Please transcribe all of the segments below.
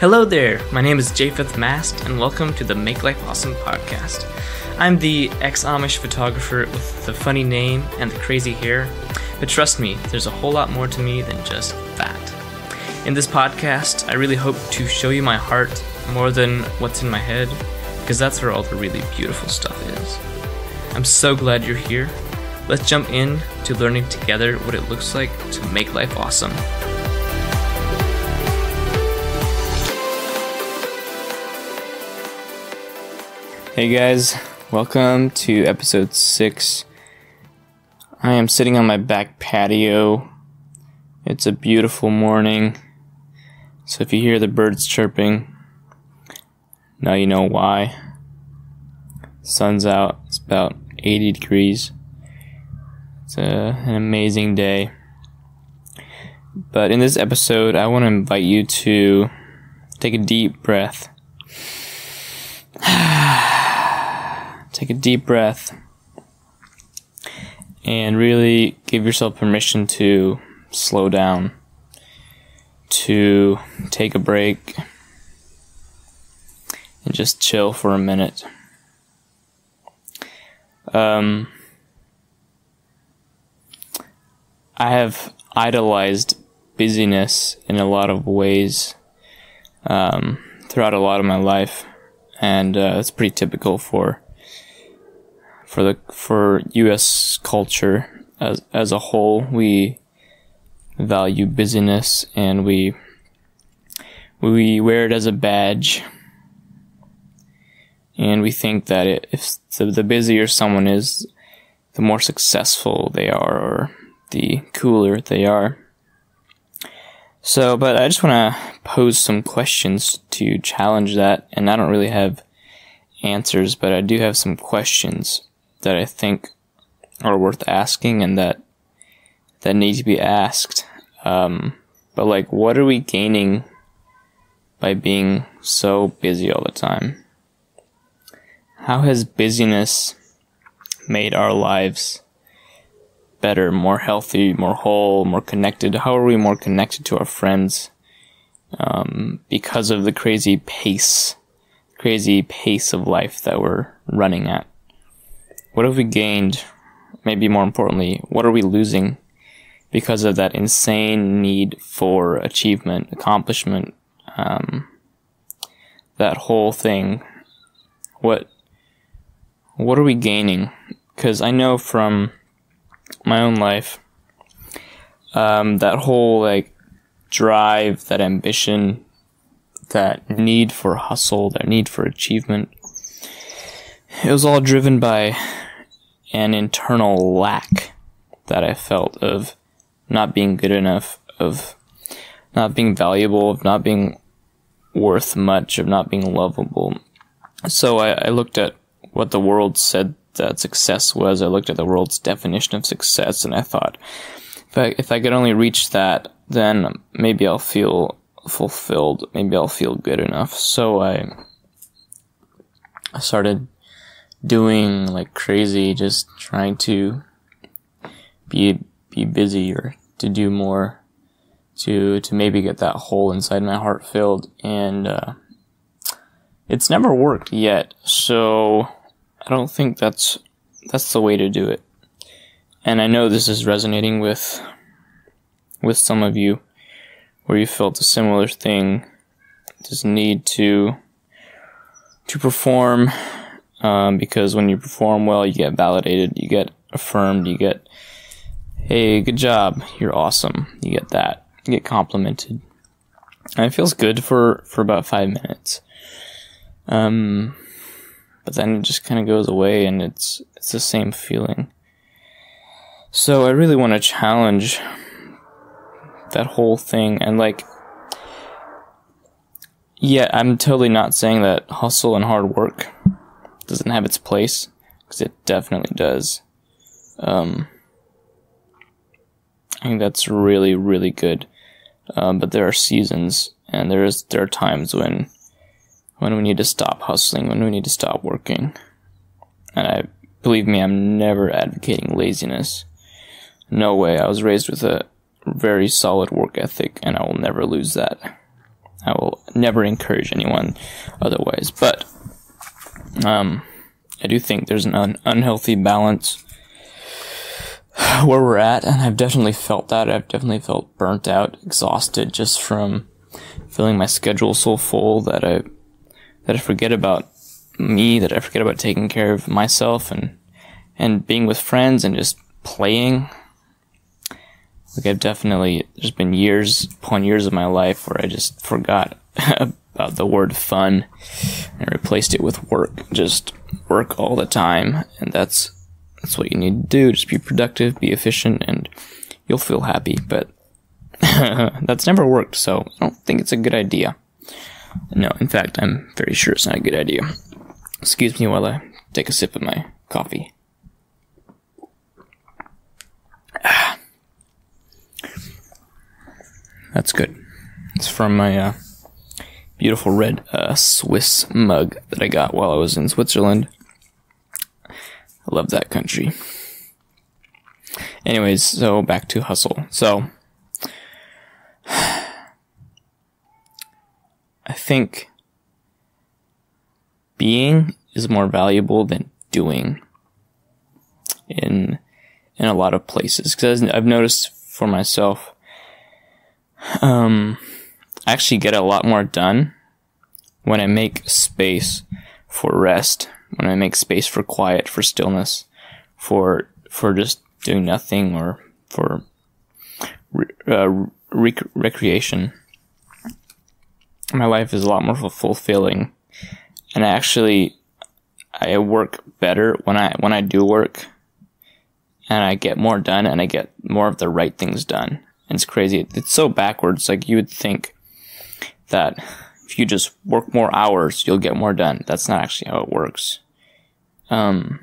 Hello there, my name is Japheth Mast, and welcome to the Make Life Awesome podcast. I'm the ex-Amish photographer with the funny name and the crazy hair, but trust me, there's a whole lot more to me than just that. In this podcast, I really hope to show you my heart more than what's in my head, because that's where all the really beautiful stuff is. I'm so glad you're here. Let's jump in to learning together what it looks like to make life awesome. Hey guys, welcome to episode 6. I am sitting on my back patio. It's a beautiful morning. So if you hear the birds chirping, now you know why. Sun's out, it's about 80 degrees. It's an amazing day. But in this episode, I want to invite you to take a deep breath. Take a deep breath and really give yourself permission to slow down, to take a break and just chill for a minute. I have idolized busyness in a lot of ways throughout a lot of my life, and it's pretty typical for U.S. culture as a whole. We value busyness, and we wear it as a badge, and we think that the busier someone is, the more successful they are, or the cooler they are. So, but I just want to pose some questions to challenge that, and I don't really have answers, but I do have some questions that I think are worth asking and that need to be asked. But like, what are we gaining by being so busy all the time? How has busyness made our lives better, more healthy, more whole, more connected? How are we more connected to our friends because of the crazy pace of life that we're running at? What have we gained? Maybe more importantly, what are we losing because of that insane need for achievement, accomplishment, that whole thing? What are we gaining? Because I know from my own life, that whole drive, that ambition, that need for hustle, that need for achievement, it was all driven by an internal lack that I felt of not being good enough, of not being valuable, of not being worth much, of not being lovable. So I looked at what the world said that success was. I looked at the world's definition of success, and I thought, if I could only reach that, then maybe I'll feel fulfilled. Maybe I'll feel good enough. So I started doing like crazy, just trying to be busy or to do more, to maybe get that hole inside my heart filled, and it's never worked yet. So I don't think that's the way to do it. And I know this is resonating with some of you, where you felt a similar thing, this need to perform, because when you perform well, you get validated, you get affirmed, you get, hey, good job, you're awesome, you get that, you get complimented, and it feels good for about 5 minutes, but then it just kind of goes away, and it's the same feeling. So I really want to challenge that whole thing, and yeah, I'm totally not saying that hustle and hard work doesn't have its place, because it definitely does. I think that's really, really good. But there are seasons, and there are times when we need to stop hustling, when we need to stop working. And believe me, I'm never advocating laziness. No way. I was raised with a very solid work ethic, and I will never lose that. I will never encourage anyone otherwise. But I do think there's an unhealthy balance where we're at, and I've definitely felt that. I've definitely felt burnt out, exhausted, just from feeling my schedule so full that I forget about me, that I forget about taking care of myself and being with friends and just playing. Like there's been years upon years of my life where I just forgot about the word fun and replaced it with work. Just work all the time, and that's what you need to do. Just be productive, be efficient, and you'll feel happy. But that's never worked, so I don't think it's a good idea. No, in fact, I'm very sure it's not a good idea. Excuse me while I take a sip of my coffee. That's good. It's from my beautiful red Swiss mug that I got while I was in Switzerland. I love that country. Anyways, so back to hustle. So, I think being is more valuable than doing in a lot of places. Because I've noticed for myself, I actually get a lot more done when I make space for rest, when I make space for quiet, for stillness, for just doing nothing, or for recreation. My life is a lot more fulfilling, and I work better when I do work, and I get more done, and I get more of the right things done. And it's crazy. It's so backwards. Like, you would think that if you just work more hours, you'll get more done. That's not actually how it works. And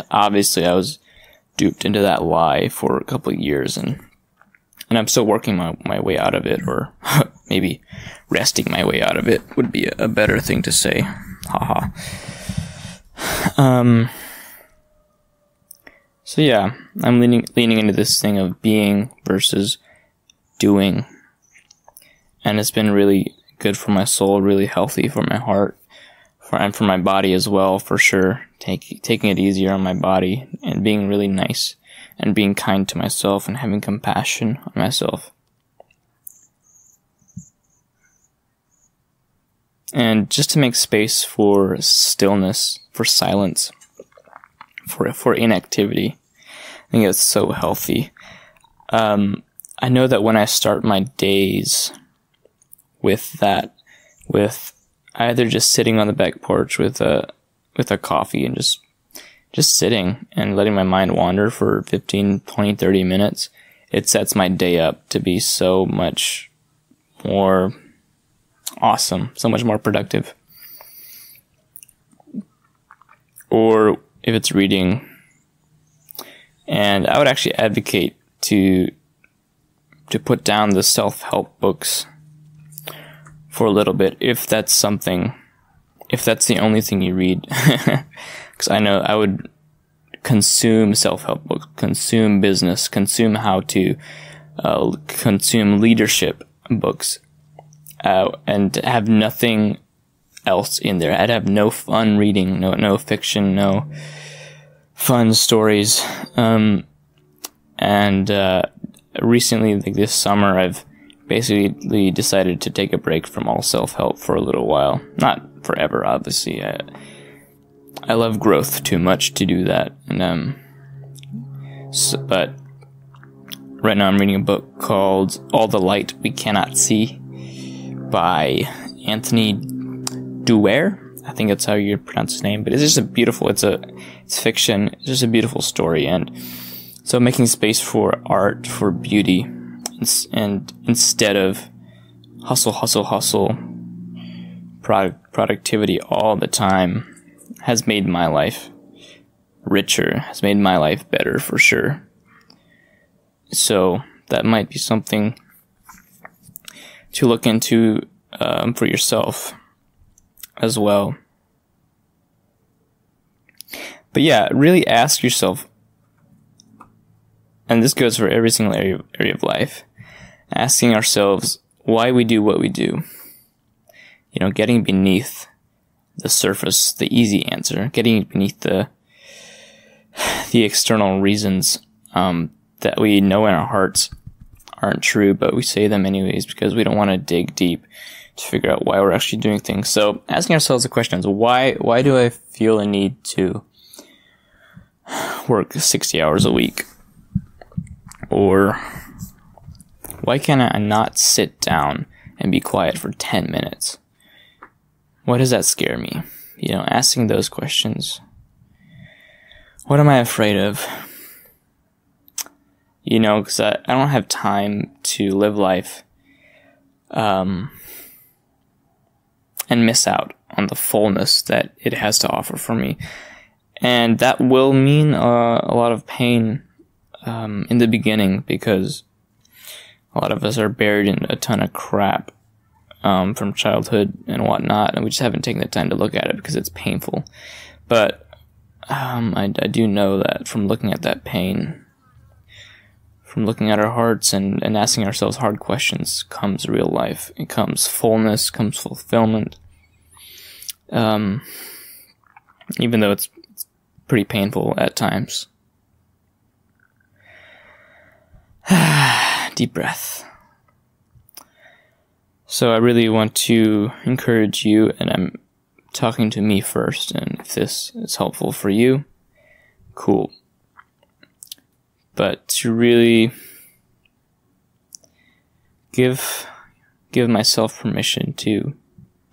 obviously I was duped into that lie for a couple of years, and I'm still working my way out of it, or maybe resting my way out of it would be a better thing to say. Haha. So yeah, I'm leaning into this thing of being versus doing. And it's been really good for my soul, really healthy for my heart, and for my body as well, for sure. Taking it easier on my body, and being really nice, and being kind to myself, and having compassion on myself. And just to make space for stillness, for silence, for inactivity. I think it's so healthy. I know that when I start my days with either just sitting on the back porch with a coffee and just sitting and letting my mind wander for 15, 20, 30 minutes, it sets my day up to be so much more awesome, so much more productive. Or if it's reading, and I would actually advocate to put down the self-help books for a little bit, if that's the only thing you read. Because I know I would consume self-help books, consume business, consume how to, consume leadership books, and have nothing else in there. I'd have no fun reading, no fiction, no fun stories. Recently, like this summer, I've basically decided to take a break from all self-help for a little while. Not forever, obviously. I love growth too much to do that. And but right now I'm reading a book called All the Light We Cannot See by Anthony Duerr. I think that's how you pronounce his name. But it's just it's fiction. It's just a beautiful story. And so making space for art, for beauty, and instead of hustle, productivity all the time, has made my life richer, has made my life better for sure. So that might be something to look into for yourself as well. But yeah, really ask yourself, and this goes for every single area of life, asking ourselves, why we do what we do. Getting beneath the surface, the easy answer, getting beneath the external reasons that we know in our hearts aren't true, but we say them anyways because we don't want to dig deep to figure out why we're actually doing things. So asking ourselves the questions, why do I feel a need to work 60 hours a week? Or why can't I not sit down and be quiet for 10 minutes? Why does that scare me? Asking those questions. What am I afraid of? Because I don't have time to live life and miss out on the fullness that it has to offer for me. And that will mean a lot of pain in the beginning, because a lot of us are buried in a ton of crap from childhood and whatnot, and we just haven't taken the time to look at it because it's painful. But I do know that from looking at that pain, from looking at our hearts and asking ourselves hard questions, comes real life. It comes fullness, comes fulfillment. Even though it's pretty painful at times. Deep breath. So I really want to encourage you, and I'm talking to me first, and if this is helpful for you, cool. But to really give myself permission to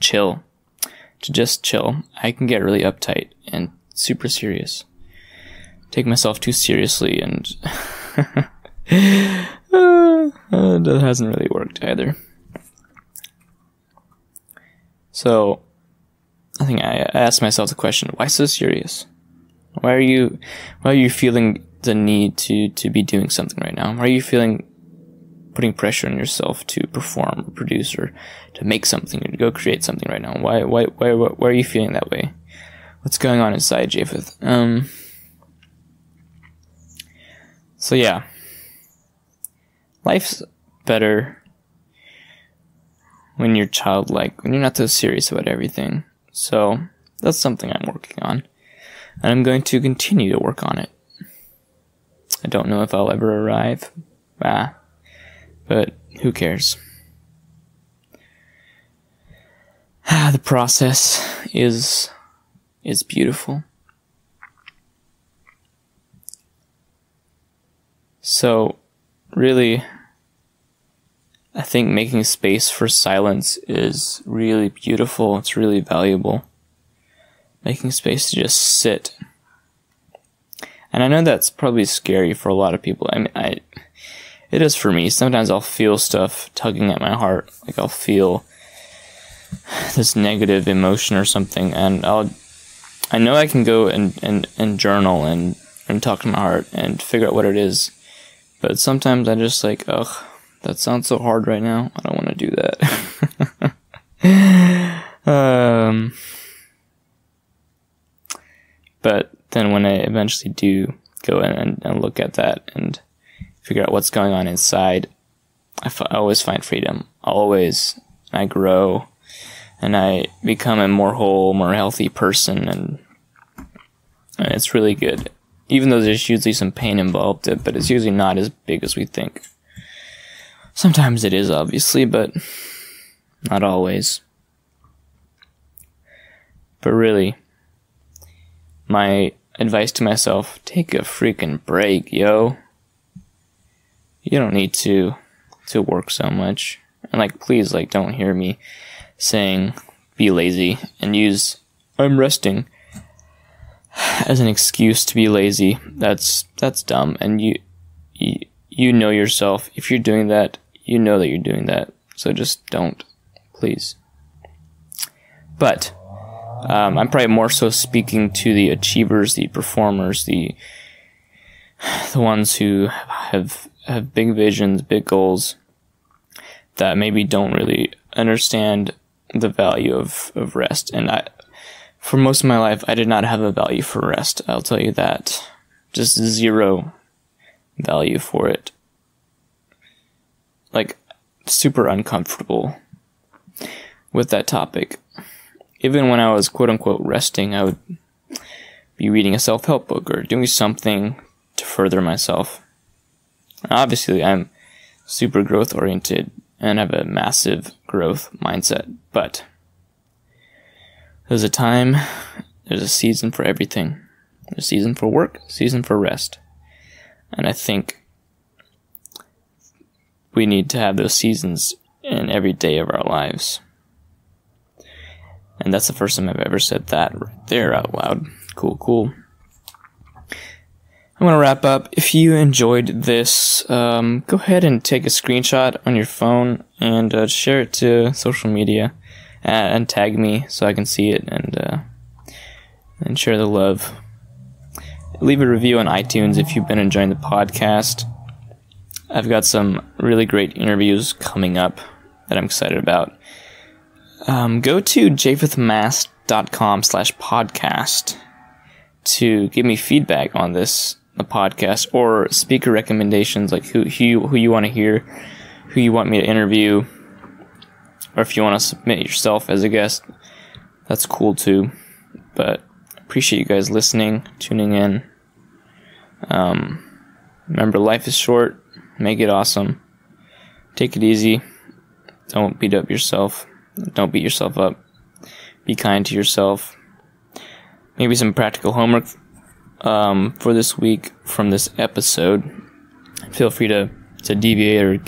chill, to just chill. I can get really uptight and super serious. Take myself too seriously, and that hasn't really worked either. So I think I asked myself the question, why so serious? Why are you feeling the need to be doing something right now? Why are you putting pressure on yourself to perform or produce or to make something or to go create something right now? Why are you feeling that way? What's going on inside, Japheth? So yeah, life's better when you're childlike, when you're not so serious about everything. So that's something I'm working on, and I'm going to continue to work on it. I don't know if I'll ever arrive, but who cares? The process is beautiful. So, really, I think making space for silence is really beautiful. It's really valuable. Making space to just sit. And I know that's probably scary for a lot of people. I mean, it is for me. Sometimes I'll feel stuff tugging at my heart. Like I'll feel this negative emotion or something, and I know I can go and journal and talk to my heart and figure out what it is. But sometimes I just like, ugh, that sounds so hard right now. I don't want to do that. But then when I eventually do go in and look at that and figure out what's going on inside, I always find freedom. Always. I grow, and I become a more whole, more healthy person, and it's really good. Even though there's usually some pain involved, but it's usually not as big as we think. Sometimes it is, obviously, but not always. But really, my advice to myself, take a freaking break, yo. You don't need to work so much. And please, don't hear me saying be lazy and use I'm resting as an excuse to be lazy. That's dumb. And you know yourself. If you're doing that, you know that you're doing that. So just don't, please. But I'm probably more so speaking to the achievers, the performers, the ones who have big visions, big goals, that maybe don't really understand the value of rest. And for most of my life, I did not have a value for rest. I'll tell you that. Just zero value for it. super uncomfortable with that topic. Even when I was quote-unquote resting, I would be reading a self-help book or doing something to further myself. Obviously, I'm super growth-oriented and have a massive growth mindset, but there's a time, there's a season for everything. There's a season for work, season for rest. And I think we need to have those seasons in every day of our lives. And that's the first time I've ever said that right there out loud. Cool. I'm going to wrap up. If you enjoyed this, go ahead and take a screenshot on your phone and share it to social media and tag me so I can see it and share the love. Leave a review on iTunes if you've been enjoying the podcast. I've got some really great interviews coming up that I'm excited about. Go to japhethmast.com/podcast to give me feedback on the podcast, or speaker recommendations, like who you want to hear, who you want me to interview, or if you want to submit yourself as a guest, that's cool too. But appreciate you guys listening, tuning in. Remember, life is short. Make it awesome. Take it easy. Don't beat up yourself. Don't beat yourself up. Be kind to yourself. Maybe some practical homework for this week from this episode. Feel free to deviate or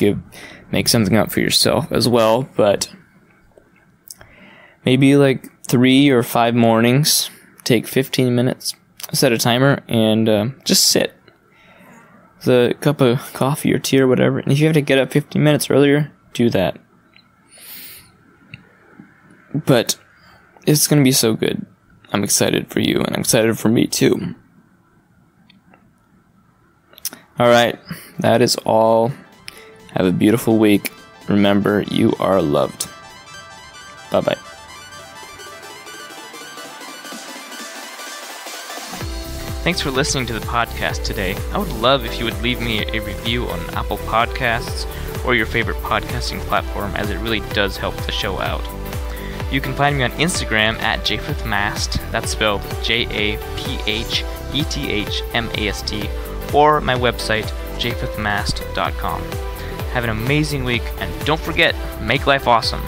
make something up for yourself as well. But maybe like 3 or 5 mornings. Take 15 minutes. Set a timer and just sit with a cup of coffee or tea or whatever. And if you have to get up 15 minutes earlier, do that. But it's going to be so good. I'm excited for you, and I'm excited for me too. Alright, that is all. Have a beautiful week. Remember, you are loved. Bye-bye. Thanks for listening to the podcast today. I would love if you would leave me a review on Apple Podcasts or your favorite podcasting platform, as it really does help the show out. You can find me on Instagram at japhethmast, that's spelled JAPHETHMAST, or my website, japhethmast.com. Have an amazing week, and don't forget, make life awesome.